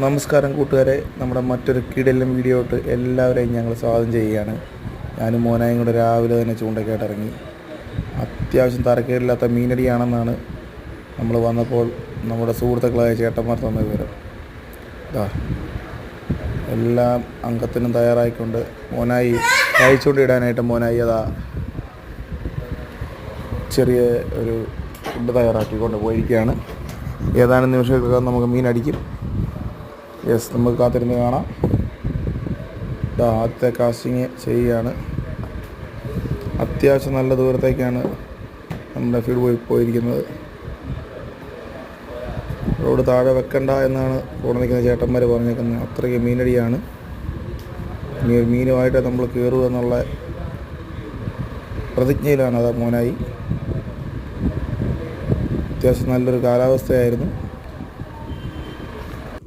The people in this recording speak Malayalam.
നമസ്കാരം കൂട്ടുകാരെ, നമ്മുടെ മറ്റൊരു കിടിലൻ വീഡിയോ ഇട്ട് എല്ലാവരെയും ഞങ്ങൾ സ്വാഗതം ചെയ്യുകയാണ്. ഞാനും മോനായും കൂടെ രാവിലെ തന്നെ ചൂണ്ടയ്ക്കായിട്ട് ഇറങ്ങി. അത്യാവശ്യം തരക്കേടില്ലാത്ത മീനടിയാണെന്നാണ് നമ്മൾ വന്നപ്പോൾ നമ്മുടെ സുഹൃത്തുക്കളായ ചേട്ടന്മാർ തന്ന വിവരം. എല്ലാം അംഗത്തിനും തയ്യാറായിക്കൊണ്ട് മോനായി കഴിച്ചുകൊണ്ടിടാനായിട്ട് മോനായി ചെറിയ ഒരു ഫുഡ് തയ്യാറാക്കിക്കൊണ്ട് പോയിരിക്കുകയാണ്. ഏതാനും നിമിഷങ്ങൾക്കകം നമുക്ക് മീനടിക്കും. നമുക്ക് കാത്തിരുന്ന് കാണാം. ആദ്യത്തെ കാസ്റ്റിങ് ചെയ്യുകയാണ്. അത്യാവശ്യം നല്ല ദൂരത്തേക്കാണ് നമ്മുടെ ഫീഡ് പോയിരിക്കുന്നത്. റോഡ് താഴെ വെക്കണ്ട എന്നാണ് കൂടെ നിൽക്കുന്ന ചേട്ടന്മാർ പറഞ്ഞേക്കുന്നത്. അത്രയ്ക്ക് മീനടിയാണ്. മീനുമായിട്ട് നമ്മൾ കയറുക എന്നുള്ള പ്രതിജ്ഞയിലാണ് മോനായി. അത്യാവശ്യം നല്ലൊരു കാലാവസ്ഥയായിരുന്നു.